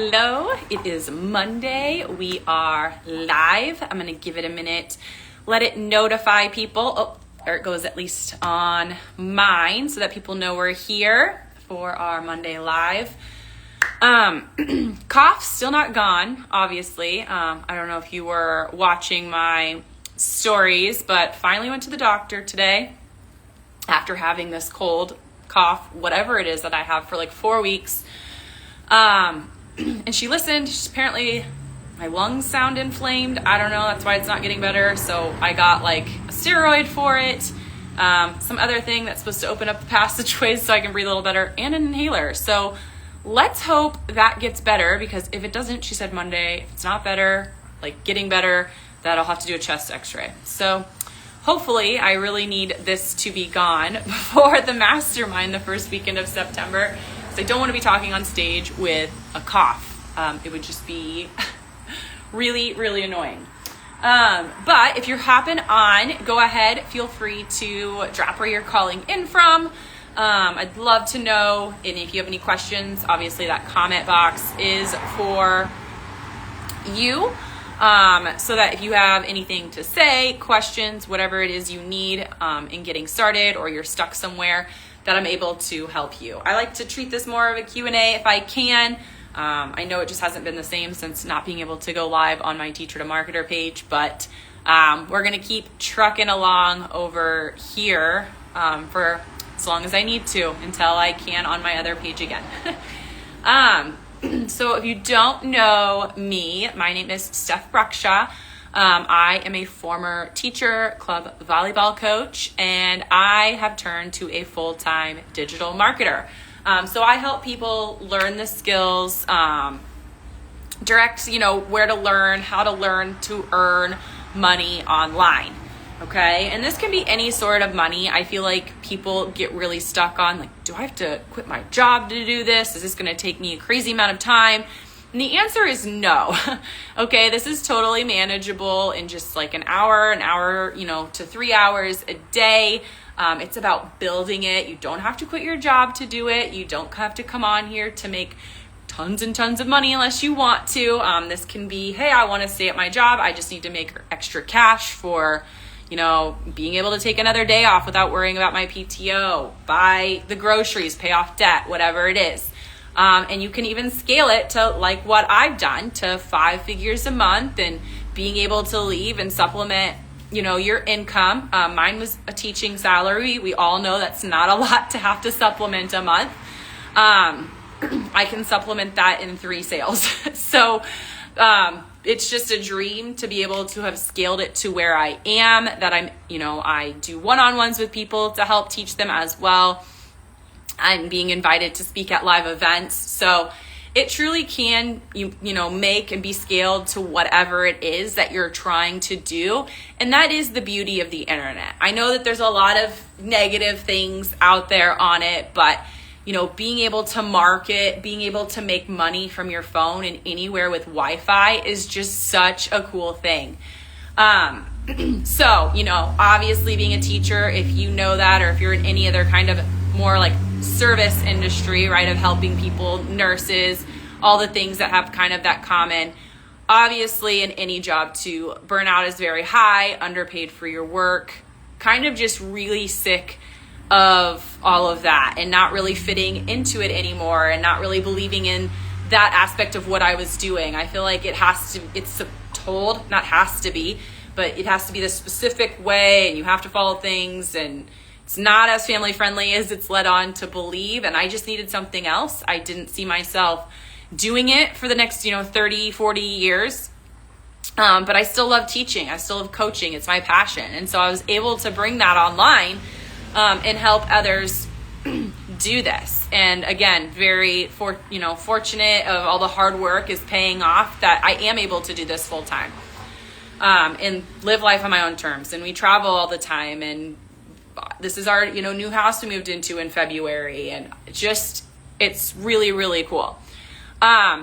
Hello, it is Monday. We are live. I'm going to give it a minute, let it notify people. Oh, there it goes, at least on mine, so that people know we're here for our Monday live. Cough still not gone, obviously. I don't know if you were watching my stories, but finally went to the doctor today after having this cold, cough, whatever it is that I have for like 4 weeks. And she listened. Apparently my lungs sound inflamed. I don't know. That's why it's not getting better. So I got like a steroid for it, some other thing that's supposed to open up the passageways so I can breathe a little better, and an inhaler. So let's hope that gets better, because if it doesn't, she said Monday, if it's not better, like getting better, that I'll have to do a chest x-ray. So hopefully, I really need this to be gone before the mastermind the first weekend of September. I don't want to be talking on stage with a cough. It would just be really, really annoying. But if you're hopping on, go ahead. Feel free to drop where you're calling in from. I'd love to know. And if you have any questions, obviously that comment box is for you. So that if you have anything to say, questions, whatever it is you need in getting started, or you're stuck somewhere, that I'm able to help you. I like to treat this more of a Q&A if I can. I know it just hasn't been the same since not being able to go live on my Teacher to Marketer page, but we're going to keep trucking along over here for as long as I need to until I can on my other page again. So if you don't know me, my name is Steph Bruckshaw. I am a former teacher, club volleyball coach, and I have turned to a full-time digital marketer. So I help people learn the skills, direct, where to learn, how to learn to earn money online. Okay. And this can be any sort of money. I feel like people get really stuck on like, do I have to quit my job to do this? Is this going to take me a crazy amount of time? And the answer is no. Okay, this is totally manageable in just like an hour, to 3 hours a day. It's about building it. You don't have to quit your job to do it. You don't have to come on here to make tons and tons of money unless you want to. This can be, hey, I want to stay at my job. I just need to make extra cash for, being able to take another day off without worrying about my PTO, buy the groceries, pay off debt, whatever it is. And you can even scale it to like what I've done to 5 figures a month, and being able to leave and supplement, your income. Mine was a teaching salary. We all know that's not a lot to have to supplement a month. I can supplement that in 3 sales. So, it's just a dream to be able to have scaled it to where I am, that I do one-on-ones with people to help teach them as well. I'm being invited to speak at live events. So it truly can, make and be scaled to whatever it is that you're trying to do. And that is the beauty of the internet. I know that there's a lot of negative things out there on it, but being able to market, being able to make money from your phone and anywhere with Wi-Fi is just such a cool thing. So, obviously being a teacher, if you know that, or if you're in any other kind of more like service industry, right, of helping people, nurses, all the things that have kind of that common. Obviously, in any job too, burnout is very high, underpaid for your work, kind of just really sick of all of that and not really fitting into it anymore and not really believing in that aspect of what I was doing. I feel like it has to be the specific way, and you have to follow things, and it's not as family friendly as it's led on to believe. And I just needed something else. I didn't see myself doing it for the next, 30, 40 years. But I still love teaching. I still love coaching. It's my passion. And so I was able to bring that online and help others do this. And again, very fortunate of all the hard work is paying off, that I am able to do this full time and live life on my own terms. And we travel all the time, and this is our, new house we moved into in February, and it's really, really cool.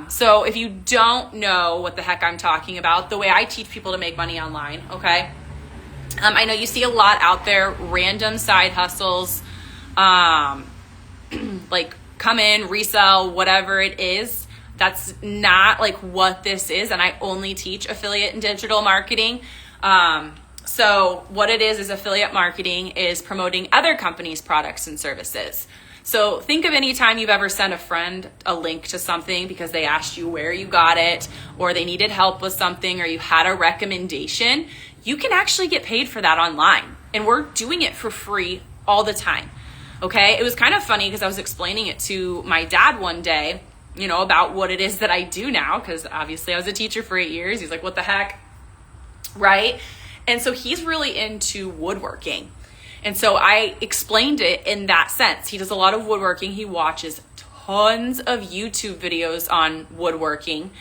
So if you don't know what the heck I'm talking about, the way I teach people to make money online, okay? I know you see a lot out there, random side hustles, like come in, resell, whatever it is. That's not like what this is. And I only teach affiliate and digital marketing. So what it is affiliate marketing is promoting other companies' products and services. So think of any time you've ever sent a friend a link to something because they asked you where you got it, or they needed help with something, or you had a recommendation. You can actually get paid for that online. And we're doing it for free all the time. Okay? It was kind of funny because I was explaining it to my dad one day, you know, about what it is that I do now, because obviously I was a teacher for 8 years. He's like, what the heck? Right? And so he's really into woodworking. And so I explained it in that sense. He does a lot of woodworking. He watches tons of YouTube videos on woodworking.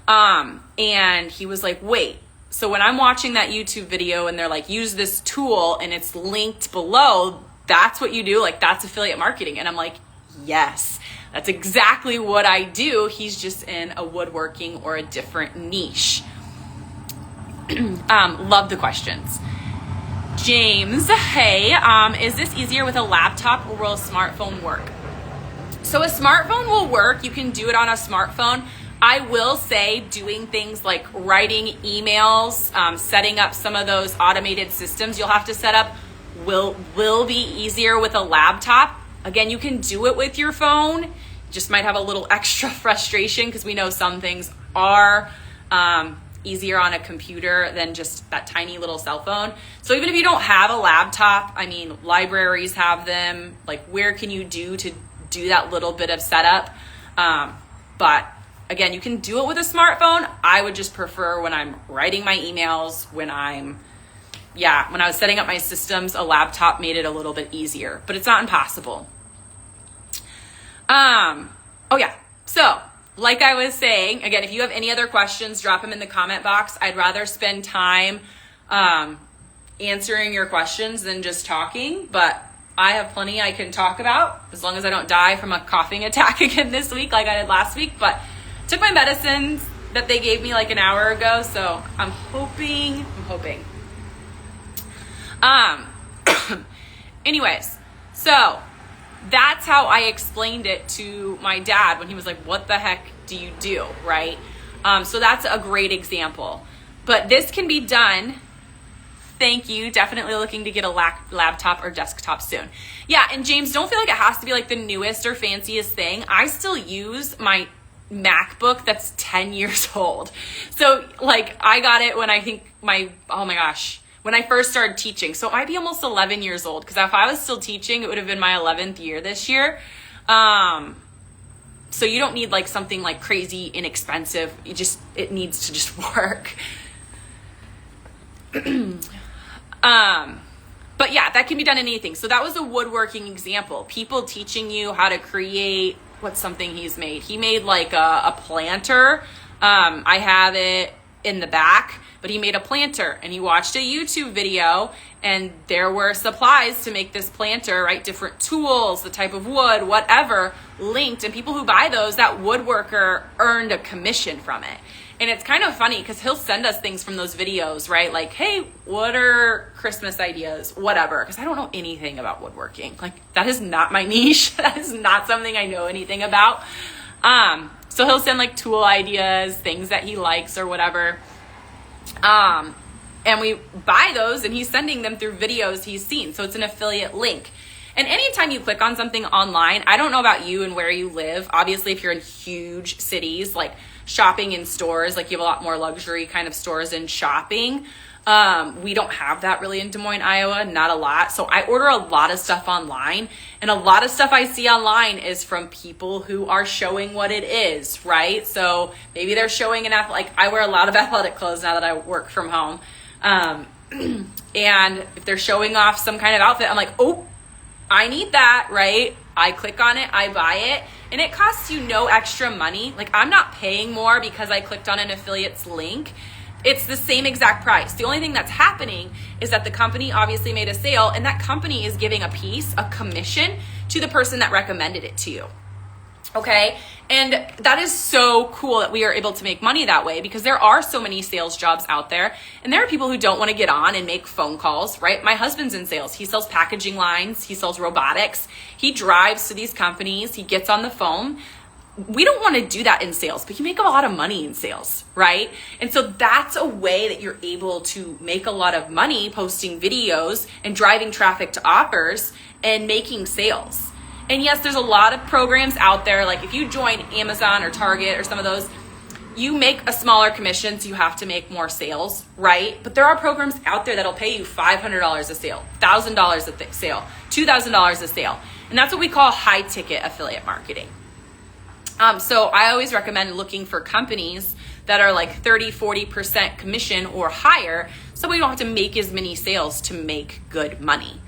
And he was like, wait, so when I'm watching that YouTube video and they're like, use this tool and it's linked below, that's what you do? Like, that's affiliate marketing. And I'm like, yes, that's exactly what I do. He's just in a woodworking or a different niche. Love the questions. James, hey, is this easier with a laptop or will a smartphone work? So a smartphone will work. You can do it on a smartphone. I will say doing things like writing emails, setting up some of those automated systems you'll have to set up will be easier with a laptop. Again, you can do it with your phone. You just might have a little extra frustration because we know some things are easier on a computer than just that tiny little cell phone. So even if you don't have a laptop, I mean, libraries have them. Like, where can you do to do that little bit of setup? But again, you can do it with a smartphone. I would just prefer when I'm writing my emails, when I was setting up my systems, a laptop made it a little bit easier, but it's not impossible. So like I was saying, again, if you have any other questions, drop them in the comment box. I'd rather spend time answering your questions than just talking, but I have plenty I can talk about as long as I don't die from a coughing attack again this week like I did last week. But took my medicines that they gave me like an hour ago, so I'm hoping. Anyways, so that's how I explained it to my dad when he was like, what the heck do you do, right? So that's a great example. But this can be done. Thank you. Definitely looking to get a laptop or desktop soon. Yeah, and James, don't feel like it has to be like the newest or fanciest thing. I still use my MacBook that's 10 years old. So like I got it when I think when I first started teaching. So it might be almost 11 years old, because if I was still teaching, it would have been my 11th year this year. So you don't need like something like crazy inexpensive. It needs to just work. But yeah, that can be done in anything. So that was a woodworking example. People teaching you how to create, what's something he's made? He made like a planter. I have it in the back. But he made a planter and he watched a YouTube video and there were supplies to make this planter, right? Different tools, the type of wood, whatever, linked. And people who buy those, that woodworker earned a commission from it. And it's kind of funny because he'll send us things from those videos, right? Like, hey, what are Christmas ideas? Whatever. Because I don't know anything about woodworking. Like, that is not my niche. That is not something I know anything about. So he'll send like tool ideas, things that he likes or whatever. And we buy those and he's sending them through videos he's seen. So it's an affiliate link. And anytime you click on something online, I don't know about you and where you live. Obviously, if you're in huge cities, like shopping in stores, like you have a lot more luxury kind of stores and shopping. We don't have that really in Des Moines, Iowa, not a lot. So I order a lot of stuff online, and a lot of stuff I see online is from people who are showing what it is, right? So maybe they're showing like I wear a lot of athletic clothes now that I work from home. And if they're showing off some kind of outfit, I'm like, oh, I need that, right? I click on it, I buy it, and it costs you no extra money. Like, I'm not paying more because I clicked on an affiliate's link. It's the same exact price. The only thing that's happening is that the company obviously made a sale, and that company is giving a commission to the person that recommended it to you. Okay? And that is so cool that we are able to make money that way, because there are so many sales jobs out there, and there are people who don't want to get on and make phone calls, right? My husband's in sales. He sells packaging lines. He sells robotics. He drives to these companies. He gets on the phone. we don't want to do that in sales, but you make a lot of money in sales, right? And so that's a way that you're able to make a lot of money posting videos and driving traffic to offers and making sales. And yes, there's a lot of programs out there. Like if you join Amazon or Target or some of those, you make a smaller commission, so you have to make more sales, right? But there are programs out there that'll pay you $500 a sale, $1,000 a sale, $2,000 a sale. And that's what we call high ticket affiliate marketing. So I always recommend looking for companies that are like 30, 40% commission or higher, so we don't have to make as many sales to make good money.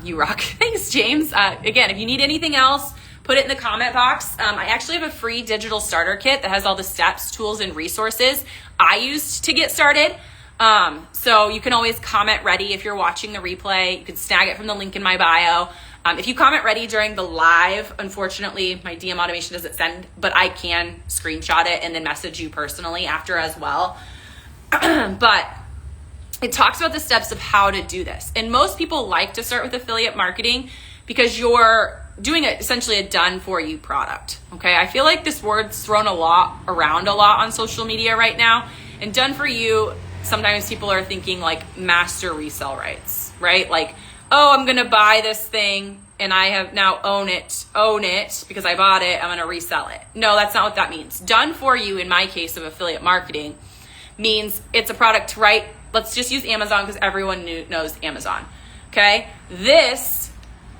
You rock. Thanks, James. Again, if you need anything else, put it in the comment box. I actually have a free digital starter kit that has all the steps, tools, and resources I used to get started. So you can always comment ready if you're watching the replay. You can snag it from the link in my bio. If you comment ready during the live, unfortunately, my DM automation doesn't send, but I can screenshot it and then message you personally after as well. But it talks about the steps of how to do this. And most people like to start with affiliate marketing because you're doing essentially a done for you product. Okay. I feel like this word's thrown around a lot on social media right now. And done for you, sometimes people are thinking like master resale rights, right? Like, oh, I'm going to buy this thing and I have now own it because I bought it. I'm going to resell it. No, that's not what that means. Done for you, in my case of affiliate marketing, means it's a product, right? Let's just use Amazon because everyone knows Amazon. Okay. This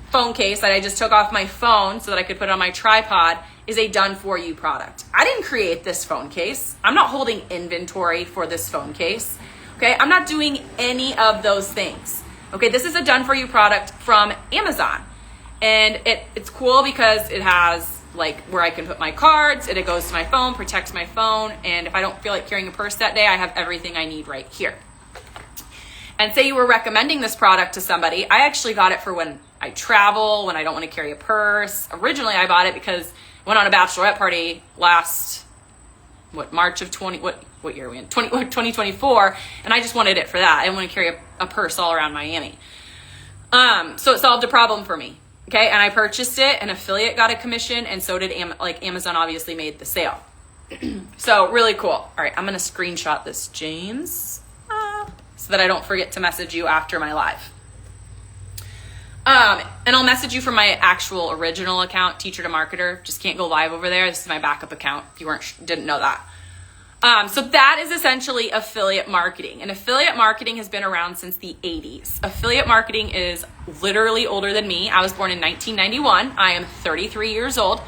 phone case that I just took off my phone so that I could put it on my tripod is a done for you product. I didn't create this phone case. I'm not holding inventory for this phone case. Okay. I'm not doing any of those things. Okay, this is a done for you product from Amazon. And it's cool because it has like where I can put my cards and it goes to my phone, protects my phone. And if I don't feel like carrying a purse that day, I have everything I need right here. And say you were recommending this product to somebody. I actually got it for when I travel, when I don't want to carry a purse. Originally, I bought it because I went on a bachelorette party last, March of what year are we in? 2024. And I just wanted it for that. I didn't want to carry a purse all around Miami. So it solved a problem for me. Okay. And I purchased it, an affiliate got a commission, and so did Amazon obviously made the sale. So really cool. All right. I'm going to screenshot this, James, so that I don't forget to message you after my live. And I'll message you from my actual original account, Teacher to Marketer. Just can't go live over there. This is my backup account if you didn't know that. So that is essentially affiliate marketing. And affiliate marketing has been around since the 80s. Affiliate marketing is literally older than me. I was born in 1991. I am 33 years old.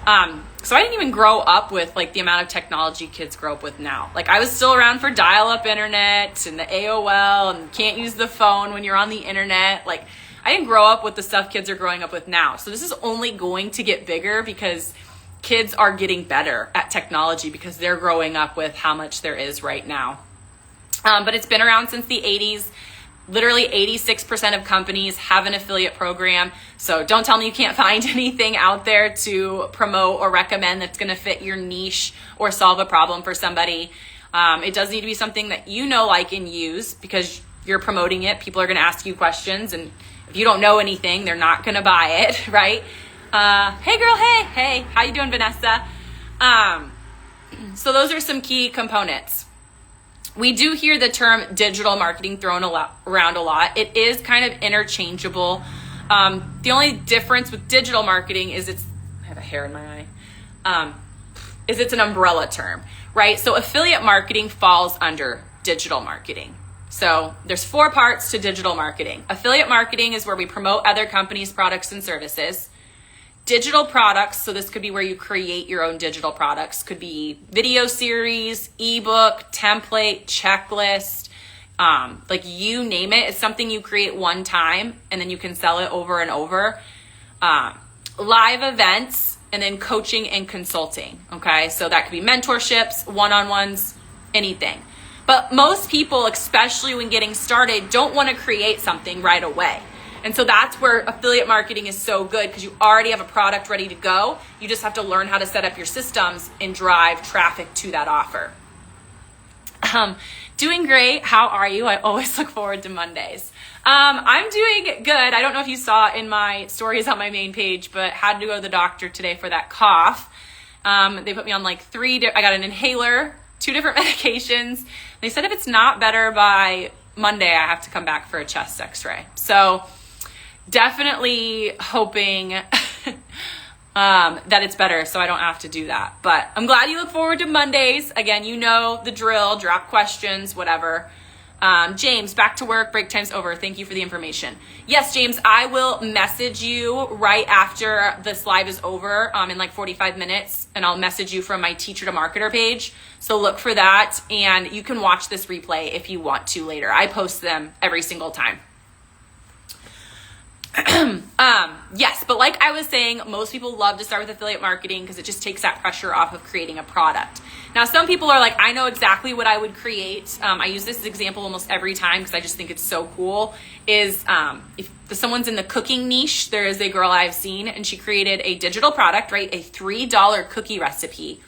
So I didn't even grow up with like the amount of technology kids grow up with now. Like I was still around for dial-up internet and the AOL, and can't use the phone when you're on the internet. Like I didn't grow up with the stuff kids are growing up with now. So this is only going to get bigger because kids are getting better at technology because they're growing up with how much there is right now. But it's been around since the 80s. Literally 86% of companies have an affiliate program. So don't tell me you can't find anything out there to promote or recommend that's going to fit your niche or solve a problem for somebody. It does need to be something that you know, like, and use because you're promoting it. People are going to ask you questions, and if you don't know anything, they're not going to buy it, right? Hey girl, hey, how you doing, Vanessa? So those are some key components. We do hear the term digital marketing thrown around a lot. It is kind of interchangeable. The only difference with digital marketing is I have a hair in my eye, is it's an umbrella term, right? So affiliate marketing falls under digital marketing. So there's 4 parts to digital marketing. Affiliate marketing is where we promote other companies' products and services. Digital products, so this could be where you create your own digital products, could be video series, ebook, template, checklist, like you name it. It's something you create one time and then you can sell it over and over. Live events, and then coaching and consulting. Okay, so that could be mentorships, one-on-ones, anything. But most people, especially when getting started, don't want to create something right away. And so that's where affiliate marketing is so good, because you already have a product ready to go. You just have to learn how to set up your systems and drive traffic to that offer. Doing great. How are you? I always look forward to Mondays. I'm doing good. I don't know if you saw in my stories on my main page, but had to go to the doctor today for that cough. They put me on like I got an inhaler, 2 different medications. They said if it's not better by Monday, I have to come back for a chest x-ray. So definitely hoping that it's better so I don't have to do that. But I'm glad you look forward to Mondays. Again, you know the drill, drop questions, whatever. James, back to work, break time's over. Thank you for the information. Yes, James, I will message you right after this live is over in like 45 minutes, and I'll message you from my Teacher to Marketer page. So look for that, and you can watch this replay if you want to later. I post them every single time. Yes, but like I was saying, most people love to start with affiliate marketing because it just takes that pressure off of creating a product. Now, some people are like, I know exactly what I would create. I use this example almost every time because I just think it's so cool. If someone's in the cooking niche, there is a girl I've seen, and she created a digital product, right? A $3 cookie recipe,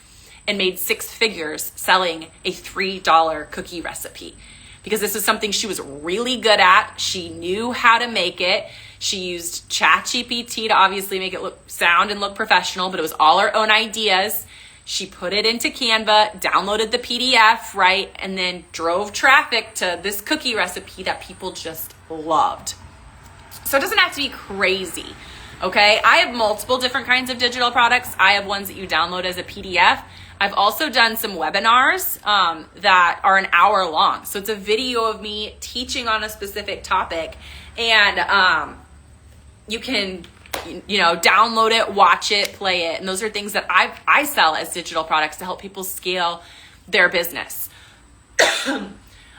and made 6 figures selling a $3 cookie recipe. Because this is something she was really good at. She knew how to make it. She used ChatGPT to obviously make it sound and look professional, but it was all her own ideas. She put it into Canva, downloaded the PDF, right? And then drove traffic to this cookie recipe that people just loved. So it doesn't have to be crazy, okay? I have multiple different kinds of digital products. I have ones that you download as a PDF. I've also done some webinars that are an hour long. So it's a video of me teaching on a specific topic, and you can, download it, watch it, play it. And those are things that I sell as digital products to help people scale their business. I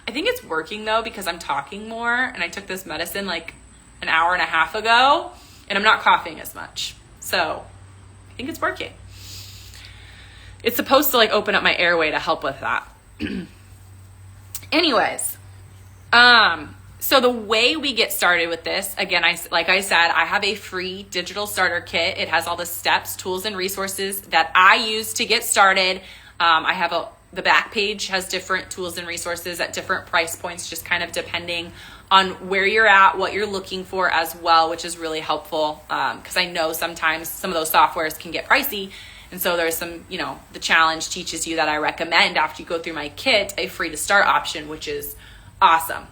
think it's working though, because I'm talking more, and I took this medicine like an hour and a half ago, and I'm not coughing as much. So I think it's working. It's supposed to like open up my airway to help with that. Anyways, so the way we get started with this, again, like I said, I have a free digital starter kit. It has all the steps, tools, and resources that I use to get started. I have the back page has different tools and resources at different price points, just kind of depending on where you're at, what you're looking for as well, which is really helpful because I know sometimes some of those softwares can get pricey. And so there's some, the challenge teaches you that I recommend after you go through my kit, a free to start option, which is awesome.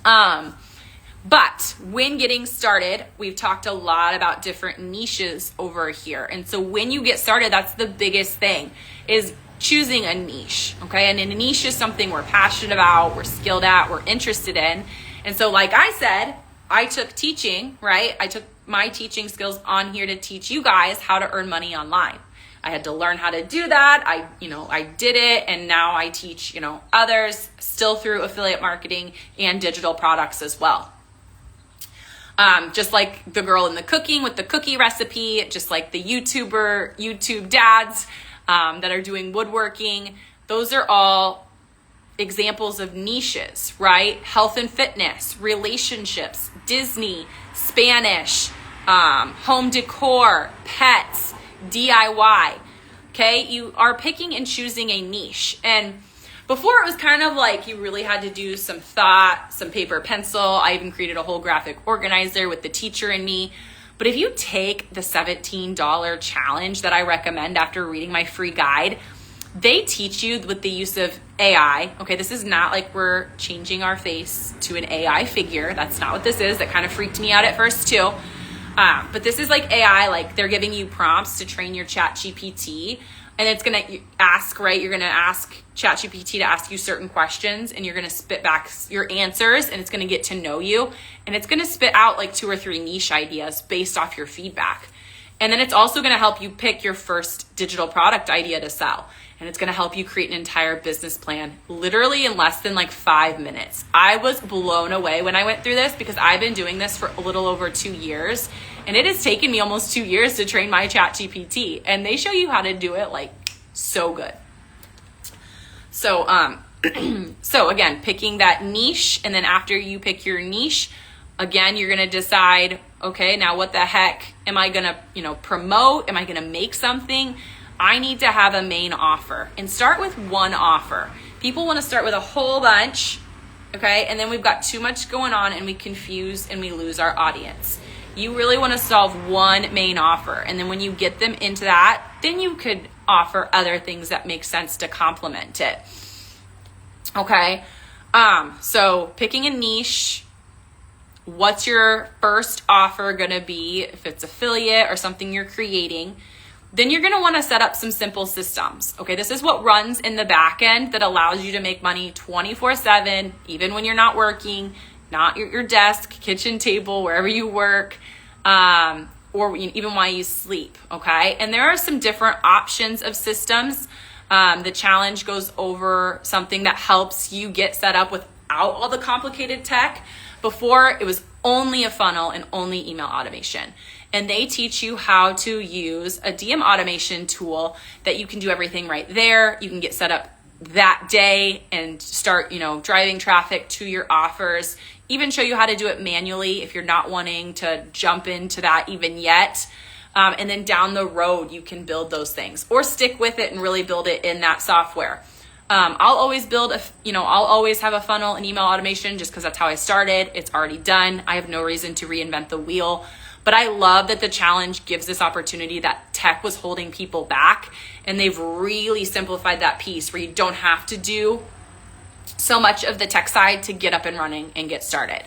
But when getting started, we've talked a lot about different niches over here. And so when you get started, that's the biggest thing, is choosing a niche, okay? And a niche is something we're passionate about, we're skilled at, we're interested in. And so like I said, I took teaching, right? I took my teaching skills on here to teach you guys how to earn money online. I had to learn how to do that. I did it, and now I teach, others still through affiliate marketing and digital products as well. Just like the girl in the cooking with the cookie recipe, just like the YouTube dads that are doing woodworking. Those are all examples of niches, right? Health and fitness, relationships, Disney, Spanish, home decor, pets, DIY. Okay, you are picking and choosing a niche. And before it was kind of like you really had to do some thought, some paper, pencil. I even created a whole graphic organizer with the teacher and me. But if you take the $17 challenge that I recommend after reading my free guide, they teach you with the use of AI. Okay, this is not like we're changing our face to an AI figure. That's not what this is. That kind of freaked me out at first too. But this is like AI, like they're giving you prompts to train your ChatGPT, and it's going to ask, right? You're going to ask ChatGPT to ask you certain questions, and you're going to spit back your answers, and it's going to get to know you, and it's going to spit out like 2 or 3 niche ideas based off your feedback. And then it's also going to help you pick your first digital product idea to sell. And it's going to help you create an entire business plan literally in less than like 5 minutes. I was blown away when I went through this because I've been doing this for a little over 2 years, and it has taken me almost 2 years to train my ChatGPT, and they show you how to do it like so good. So, so again, picking that niche, and then after you pick your niche, again, you're going to decide, okay, now what the heck am I going to, promote? Am I going to make something? I need to have a main offer, and start with one offer. People want to start with a whole bunch, okay? And then we've got too much going on, and we confuse and we lose our audience. You really want to solve one main offer. And then when you get them into that, then you could offer other things that make sense to complement it. Okay. So picking a niche, what's your first offer going to be? If it's affiliate or something you're creating, then you're going to want to set up some simple systems. Okay. This is what runs in the back end that allows you to make money 24/7, even when you're not working, not your desk, kitchen table, wherever you work, or even while you sleep. Okay. And there are some different options of systems. The challenge goes over something that helps you get set up without all the complicated tech. Before, it was only a funnel and only email automation. And they teach you how to use a DM automation tool that you can do everything right there. You can get set up that day and start, driving traffic to your offers. Even show you how to do it manually if you're not wanting to jump into that even yet. And then down the road, you can build those things or stick with it and really build it in that software. I'll always I'll always have a funnel and email automation just because that's how I started. It's already done. I have no reason to reinvent the wheel. But I love that the challenge gives this opportunity that tech was holding people back. And they've really simplified that piece where you don't have to do so much of the tech side to get up and running and get started.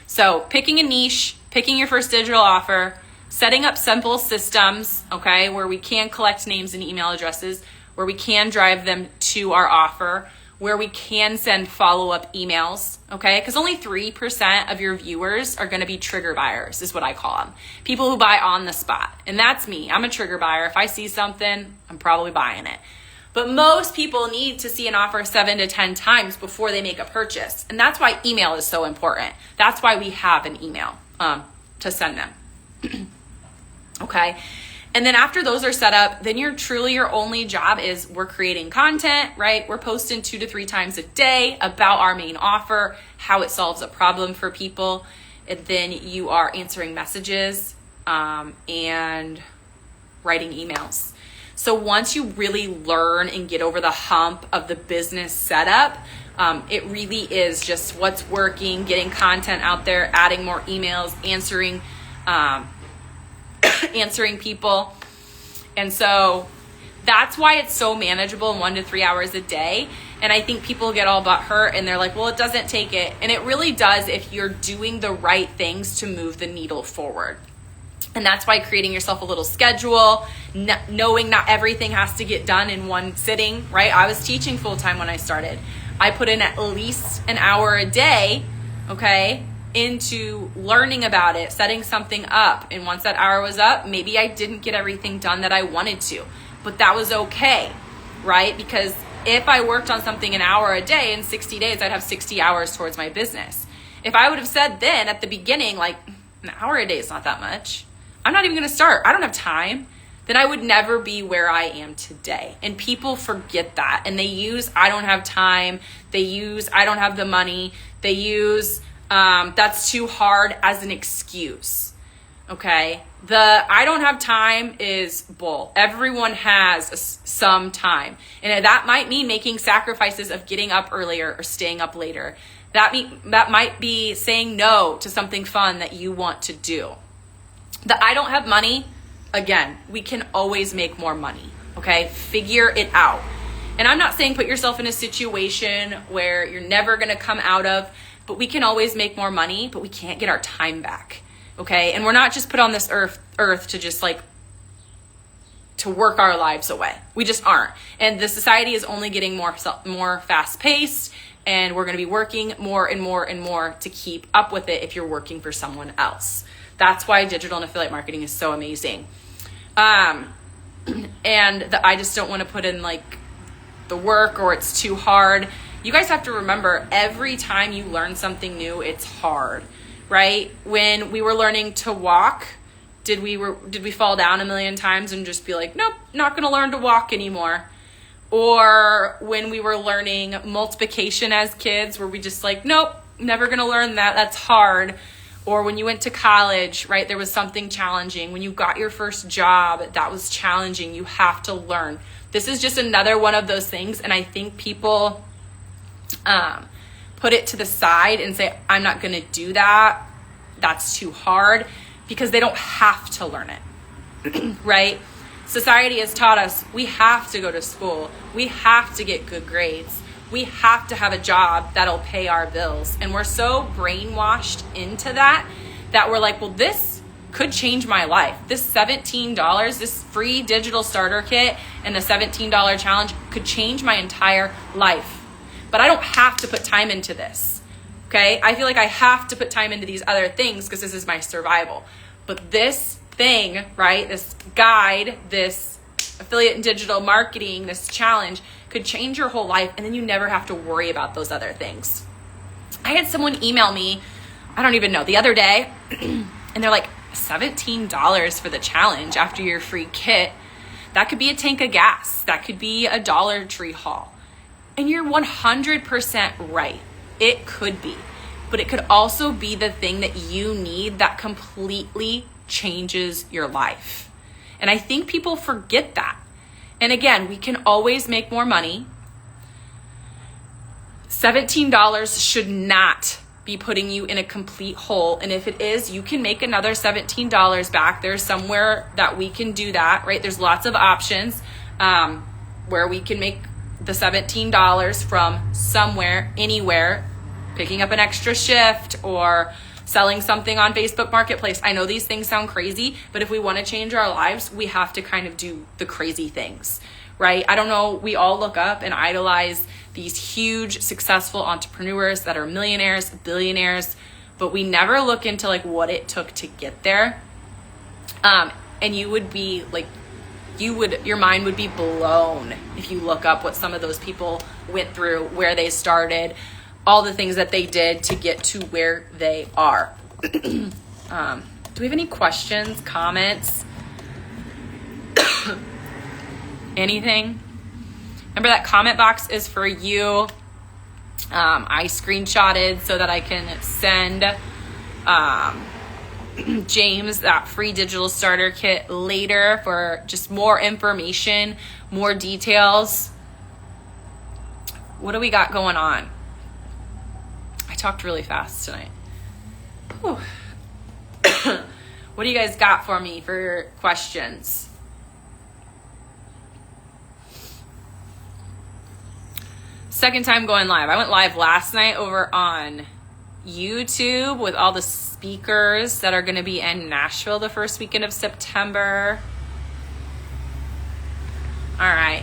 So picking a niche, picking your first digital offer, setting up simple systems, okay, where we can collect names and email addresses, where we can drive them to our offer, where we can send follow-up emails, okay? Because only 3% of your viewers are going to be trigger buyers, is what I call them. People who buy on the spot. And that's me. I'm a trigger buyer. If I see something, I'm probably buying it. But most people need to see an offer 7 to 10 times before they make a purchase. And that's why email is so important. That's why we have an email to send them. Okay. And then after those are set up, then your only job is we're creating content, right? We're posting 2 to 3 times a day about our main offer, how it solves a problem for people. And then you are answering messages and writing emails. So once you really learn and get over the hump of the business setup, it really is just what's working, getting content out there, adding more emails, answering people. And so that's why it's so manageable in 1 to 3 hours a day. And I think people get all butthurt and they're like, well, it doesn't take it. And it really does if you're doing the right things to move the needle forward. And that's why creating yourself a little schedule, knowing not everything has to get done in one sitting, right? I was teaching full-time when I started. I put in at least an hour a day, okay, into learning about it, setting something up. And once that hour was up, maybe I didn't get everything done that I wanted to, but that was okay, right? Because if I worked on something an hour a day in 60 days, I'd have 60 hours towards my business. If I would have said then at the beginning, like an hour a day is not that much, I'm not even going to start, I don't have time, then I would never be where I am today. And people forget that. And they use, I don't have time. They use, I don't have the money. They use, that's too hard as an excuse. Okay. The I don't have time is bull. Everyone has some time. And that might mean making sacrifices of getting up earlier or staying up later. That might be saying no to something fun that you want to do. The I don't have money, again, we can always make more money. Okay. Figure it out. And I'm not saying put yourself in a situation where you're never going to come out of, but we can always make more money, but we can't get our time back. Okay. And we're not just put on this earth to just like, to work our lives away. We just aren't. And the society is only getting more fast paced, and we're going to be working more and more and more to keep up with it if you're working for someone else. That's why digital and affiliate marketing is so amazing. I just don't want to put in like the work or it's too hard. You guys have to remember, every time you learn something new, it's hard, right? When we were learning to walk, did we fall down a million times and just be like, nope, not going to learn to walk anymore? Or when we were learning multiplication as kids, were we just like, nope, never going to learn that. That's hard. Or when you went to college, right, there was something challenging. When you got your first job, that was challenging. You have to learn. This is just another one of those things. And I think people put it to the side and say, I'm not going to do that. That's too hard. because they don't have to learn it, right? Society has taught us we have to go to school. We have to get good grades. We have to have a job that'll pay our bills. And we're so brainwashed into that we're like, well, this could change my life. This $17, this free digital starter kit and the $17 challenge could change my entire life. But I don't have to put time into this, okay? I feel like I have to put time into these other things because this is my survival. But this thing, right, this guide, this affiliate and digital marketing, this challenge could change your whole life, and then you never have to worry about those other things. I had someone email me, I don't even know, the other day, and they're like, $17 for the challenge after your free kit. That could be a tank of gas. That could be a Dollar Tree haul. And you're 100% right. It could be. But it could also be the thing that you need that completely changes your life. And I think people forget that. And again, we can always make more money. $17 should not be putting you in a complete hole. And if it is, you can make another $17 back. There's somewhere that we can do that, right? There's lots of options where we can make the $17 from somewhere, anywhere, picking up an extra shift or selling something on Facebook Marketplace. I know these things sound crazy, but if we want to change our lives, we have to kind of do the crazy things, right? I don't know. We all look up and idolize these huge, successful entrepreneurs that are millionaires, billionaires, but we never look into like what it took to get there. And you would be like, your mind would be blown if you look up what some of those people went through, where they started, all the things that they did to get to where they are. Do we have any questions, comments? Anything? Remember that comment box is for you. I screenshotted so that I can send James that free digital starter kit later for just more information, more details. What do we got going on? I talked really fast tonight. Whew. What do you guys got for me for questions? Second time going live. I went live last night over on YouTube with all the speakers that are going to be in Nashville the first weekend of September. All right.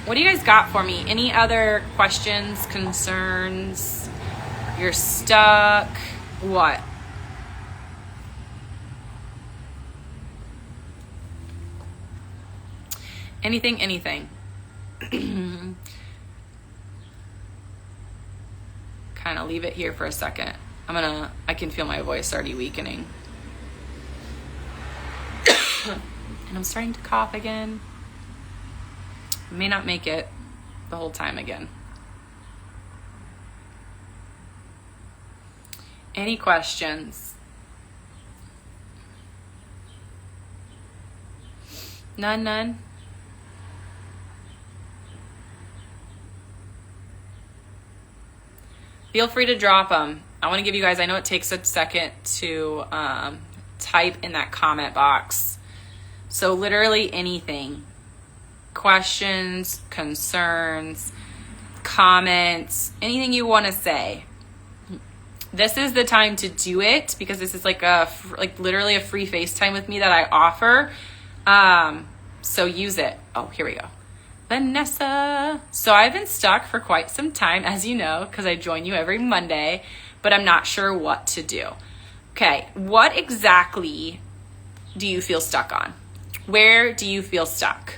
What do you guys got for me? Any other questions, concerns? You're stuck? What? Anything. Kind of leave it here for a second. I can feel my voice already weakening. And I'm starting to cough again. May not make it the whole time again. Any questions? None? Feel free to drop them. I want to give you guys, I know it takes a second to type in that comment box. So literally anything. Questions, concerns, comments, anything you want to say. This is the time to do it because this is like literally a free FaceTime with me that I offer. So use it. Oh, here we go. Vanessa. So I've been stuck for quite some time, as you know, because I join you every Monday, but I'm not sure what to do. Okay, what exactly do you feel stuck on? Where do you feel stuck?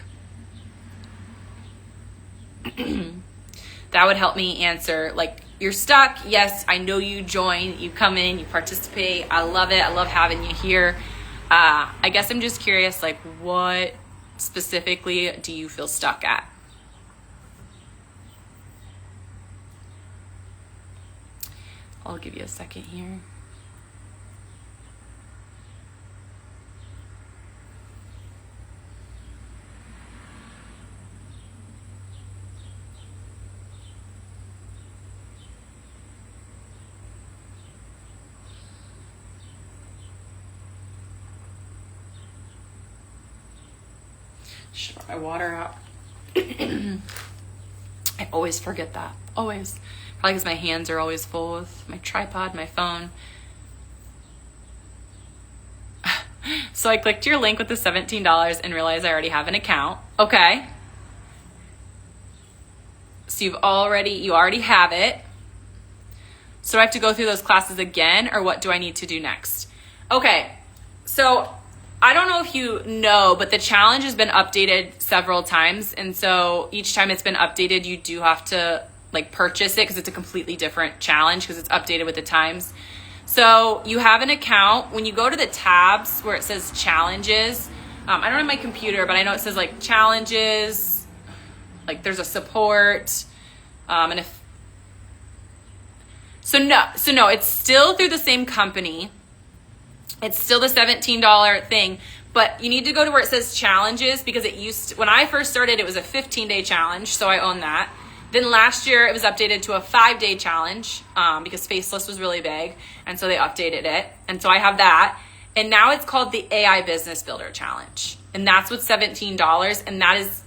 That would help me answer, like, you're stuck. Yes, I know you join, you come in, you participate. I love it. I love having you here. I guess I'm just curious, like, what specifically do you feel stuck at? I'll give you a second here. Should put my water out. I always forget that. Always. Probably because my hands are always full with my tripod, my phone. So I clicked your link with the $17 and realized I already have an account. Okay. So you already have it. So do I have to go through those classes again, or what do I need to do next? Okay. So I don't know if you know, but the challenge has been updated several times. And so each time it's been updated, you do have to like purchase it because it's a completely different challenge because it's updated with the times. So you have an account. When you go to the tabs where it says challenges, I don't have my computer, but I know it says like challenges, like there's a support, and if, so no, it's still through the same company. It's still the $17 thing, but you need to go to where it says challenges because when I first started, it was a 15-day challenge. So I own that. Then last year it was updated to a 5-day challenge because Faceless was really big. And so they updated it. And so I have that. And now it's called the AI Business Builder Challenge. And that's what's $17. And that is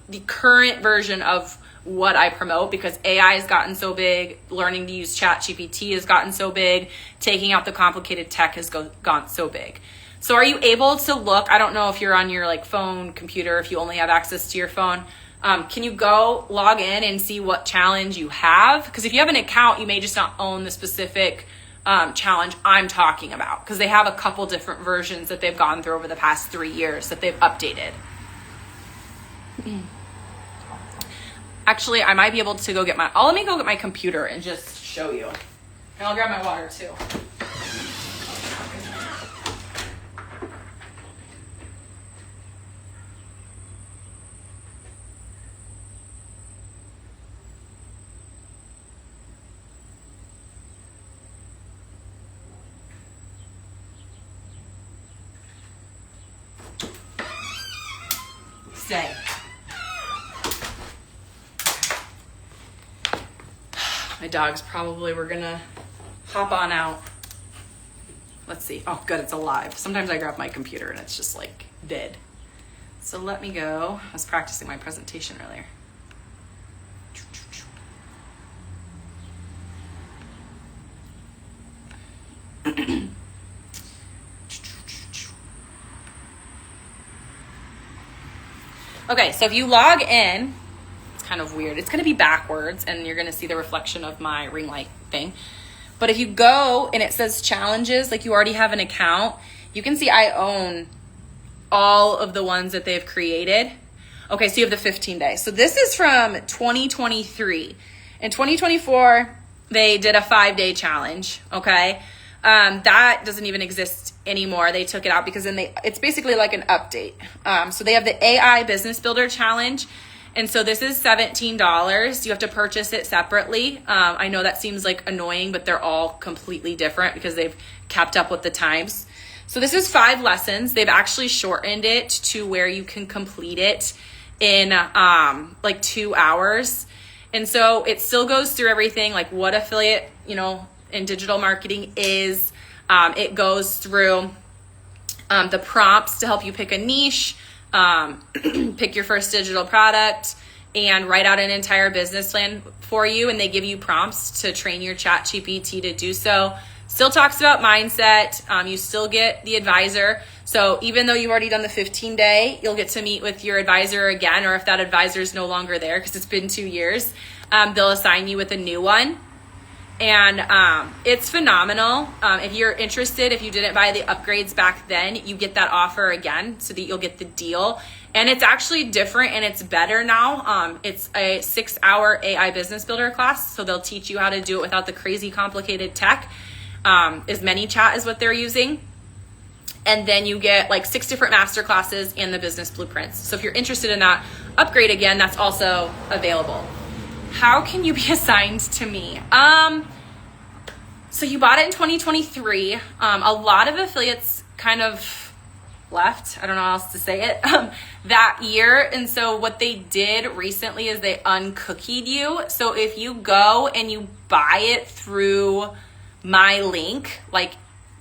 the current version of what I promote because AI has gotten so big. Learning to use ChatGPT has gotten so big. Taking out the complicated tech has gone so big. So are you able to look? I don't know if you're on your like phone, computer, if you only have access to your phone. Can you go log in and see what challenge you have? Because if you have an account, you may just not own the specific challenge I'm talking about because they have a couple different versions that they've gone through over the past 3 years that they've updated. Actually, I might be able to go get let me go get my computer and just show you. And I'll grab my water too. Stay. My dogs probably were gonna hop on out. Let's see. Oh, good, it's alive. Sometimes I grab my computer and it's just like dead. So let me go. I was practicing my presentation earlier. Okay, so if you log in, it's kind of weird. It's going to be backwards, and you're going to see the reflection of my ring light thing. But if you go and it says challenges, like you already have an account, you can see I own all of the ones that they've created. Okay, so you have the 15 days. So this is from 2023. In 2024, they did a 5-day challenge, okay? That doesn't even exist anymore. They took it out because it's basically like an update. So they have the AI Business Builder Challenge. And so this is $17. You have to purchase it separately. I know that seems like annoying, but they're all completely different because they've kept up with the times. So this is 5 lessons. They've actually shortened it to where you can complete it in like 2 hours. And so it still goes through everything, like what affiliate, in digital marketing is. It goes through the prompts to help you pick a niche, pick your first digital product, and write out an entire business plan for you. And they give you prompts to train your ChatGPT to do so. Still talks about mindset. You still get the advisor. So even though you've already done the 15-day, you'll get to meet with your advisor again, or if that advisor is no longer there because it's been 2 years, they'll assign you with a new one. And it's phenomenal. If you're interested, if you didn't buy the upgrades back then, you get that offer again so that you'll get the deal. And it's actually different and it's better now. It's a 6-hour AI Business Builder class. So they'll teach you how to do it without the crazy complicated tech. Is ManyChat is what they're using. And then you get like 6 different master classes and the business blueprints. So if you're interested in that upgrade again, that's also available. How can you be assigned to me? So you bought it in 2023. A lot of affiliates kind of left. I don't know how else to say it that year. And so what they did recently is they uncookied you. So if you go and you buy it through my link, like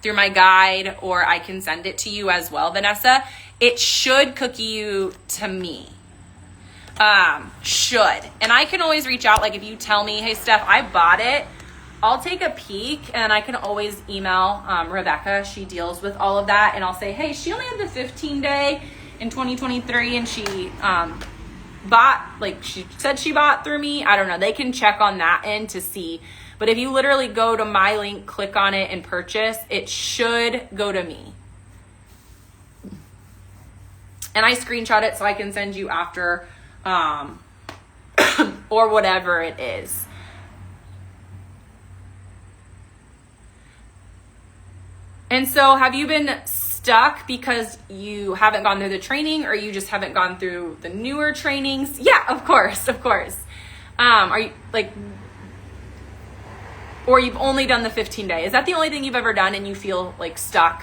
through my guide, or I can send it to you as well, Vanessa, it should cookie you to me. Should. And I can always reach out. Like if you tell me, hey, Steph, I bought it, I'll take a peek, and I can always email Rebecca. She deals with all of that. And I'll say, hey, she only had the 15-day in 2023, and she bought, like she said she bought through me. I don't know. They can check on that end to see. But if you literally go to my link, click on it, and purchase, it should go to me. And I screenshot it so I can send you after, or whatever it is. And so have you been stuck because you haven't gone through the training, or you just haven't gone through the newer trainings? Yeah, of course. Are you like, or you've only done the 15-day? Is that the only thing you've ever done and you feel like stuck?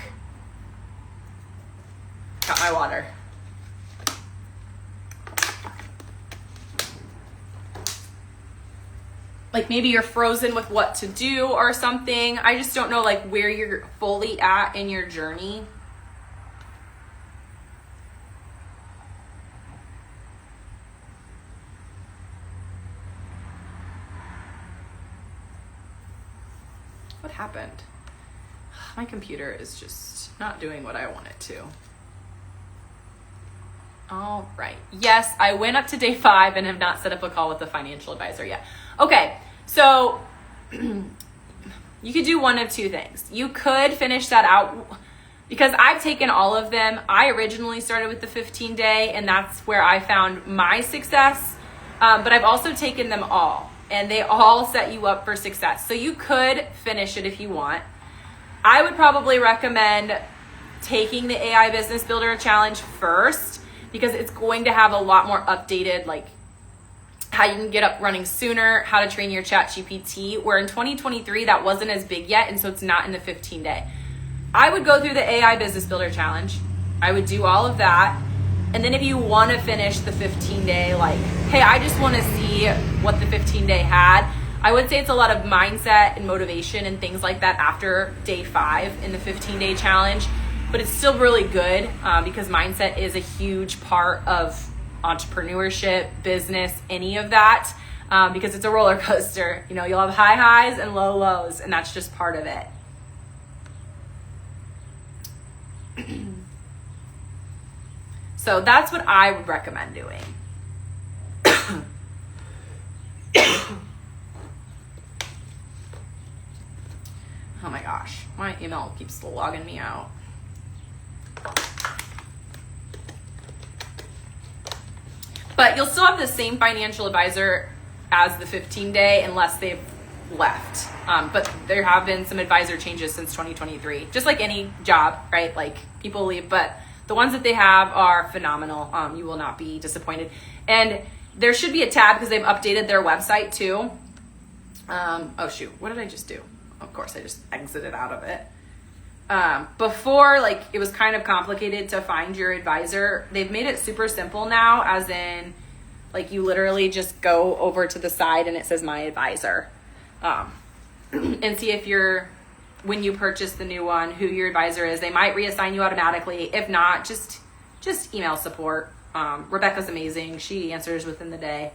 Got my water. Like maybe you're frozen with what to do or something. I just don't know like where you're fully at in your journey. What happened? My computer is just not doing what I want it to. All right. Yes, I went up to day 5 and have not set up a call with the financial advisor yet. Okay, so you could do one of two things. You could finish that out, because I've taken all of them. I originally started with the 15-day, and that's where I found my success. But I've also taken them all, and they all set you up for success. So you could finish it if you want. I would probably recommend taking the AI Business Builder Challenge first, because it's going to have a lot more updated, like how you can get up running sooner, how to train your chat GPT, where in 2023 that wasn't as big yet, and so it's not in the 15-day. I would go through the AI Business Builder Challenge. I would do all of that. And then if you want to finish the 15-day, like, hey, I just want to see what the 15-day had, I would say it's a lot of mindset and motivation and things like that after day 5 in the 15-day challenge. But it's still really good because mindset is a huge part of entrepreneurship, business, any of that, because it's a roller coaster. You know, you'll have high highs and low lows, and that's just part of it. So that's what I would recommend doing. Oh my gosh, my email keeps logging me out. But you'll still have the same financial advisor as the 15-day unless they've left. But there have been some advisor changes since 2023, just like any job, right? Like people leave, but the ones that they have are phenomenal. You will not be disappointed. And there should be a tab because they've updated their website too. Oh shoot, what did I just do? Of course, I just exited out of it. Before, like, it was kind of complicated to find your advisor. They've made it super simple now, as in, like, you literally just go over to the side and it says my advisor. And see if when you purchase the new one, who your advisor is. They might reassign you automatically. If not, just email support. Rebecca's amazing. She answers within the day.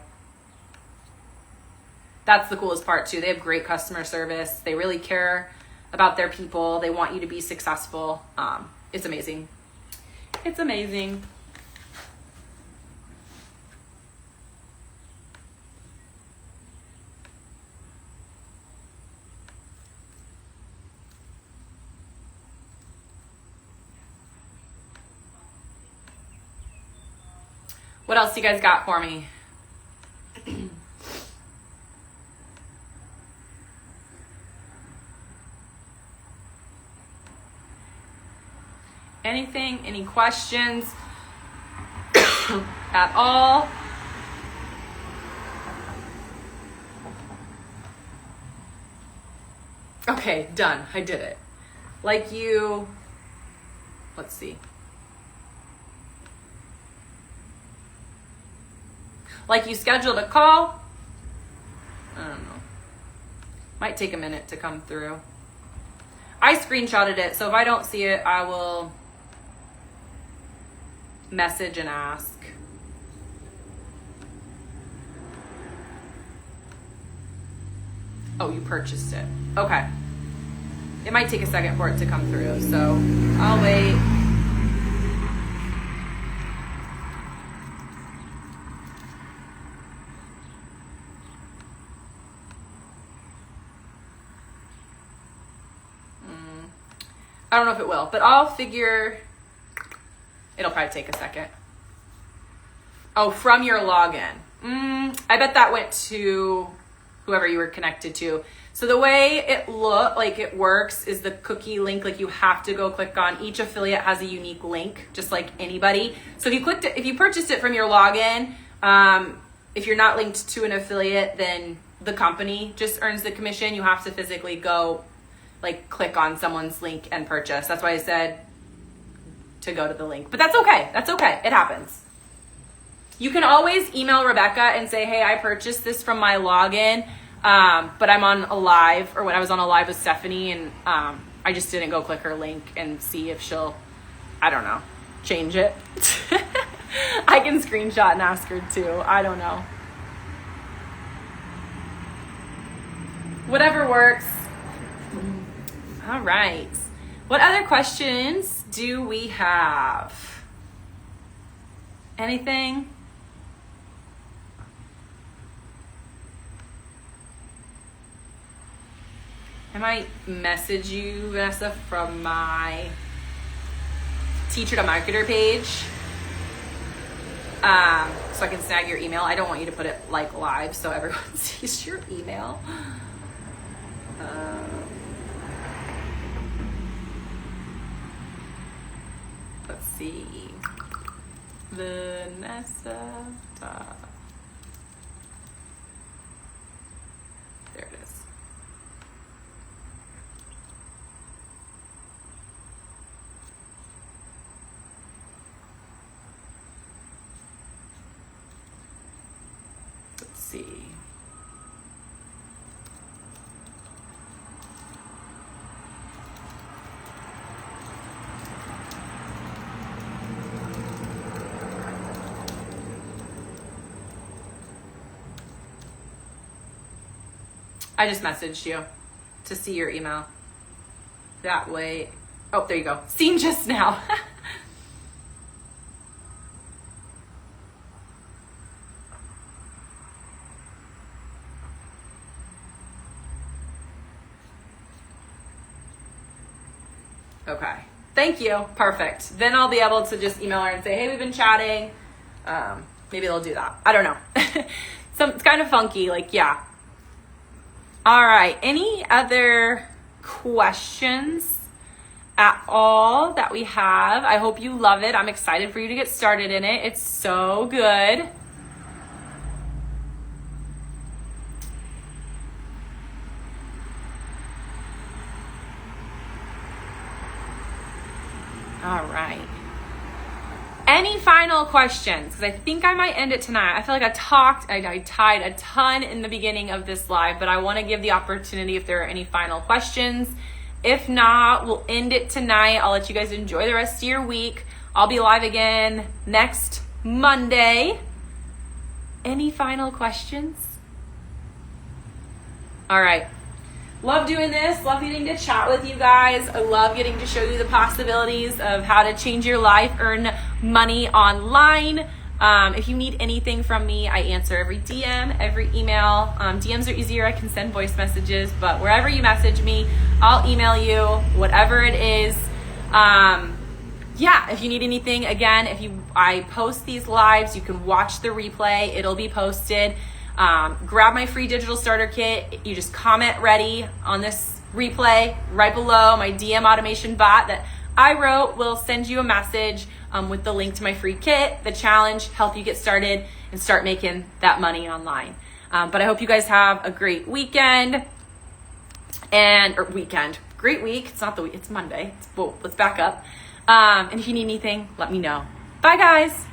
That's the coolest part too. They have great customer service. They really care about their people. They want you to be successful. It's amazing. It's amazing. What else you guys got for me? Anything? Any questions at all? Okay, done. I did it. Let's see. Like you scheduled a call? I don't know. Might take a minute to come through. I screenshotted it, so if I don't see it, I will message and ask. Oh, you purchased it. Okay. It might take a second for it to come through, so I'll wait. I don't know if it will, but I'll figure. It'll probably take a second. Oh, from your login. I bet that went to whoever you were connected to. So the way it works is the cookie link. Like, you have to go click on, each affiliate has a unique link, just like anybody. So if you purchased it from your login, if you're not linked to an affiliate, then the company just earns the commission. You have to physically go click on someone's link and purchase. That's why I said to go to the link, but that's okay. That's okay. It happens. You can always email Rebecca and say, hey, I purchased this from my login, but I'm on a live, or when I was on a live with Stephanie, and I just didn't go click her link and see if she'll, I don't know, change it. I can screenshot and ask her too. I don't know. Whatever works. All right. What other questions do we have? Anything? I might message you, Vanessa, from my Teacher to Marketer page, so I can snag your email. I don't want you to put it live so everyone sees your email. Let's see. Vanessa. There it is. Let's see. I just messaged you to see your email. That way. Oh, there you go. Seen just now. Okay. Thank you. Perfect. Then I'll be able to just email her and say, hey, we've been chatting. Maybe they'll do that. I don't know. It's kind of funky. Yeah. All right. Any other questions at all that we have? I hope you love it. I'm excited for you to get started in it. It's so good. All right. Any final questions? Because I think I might end it tonight. I feel like I tied a ton in the beginning of this live, but I want to give the opportunity if there are any final questions. If not, we'll end it tonight. I'll let you guys enjoy the rest of your week. I'll be live again next Monday. Any final questions? All right. Love doing this. Love getting to chat with you guys. I love getting to show you the possibilities of how to change your life, earn money online. If you need anything from me, I answer every DM, every email. DMs are easier. I can send voice messages, but wherever you message me, I'll email you, whatever it is. If you need anything, again, I post these lives, you can watch the replay. It'll be posted. Grab my free digital starter kit. You just comment ready on this replay right below. My DM automation bot that I wrote will send you a message with the link to my free kit, the challenge, help you get started and start making that money online. But I hope you guys have a great weekend great week. It's not it's Monday. Let's back up. And if you need anything, let me know. Bye guys.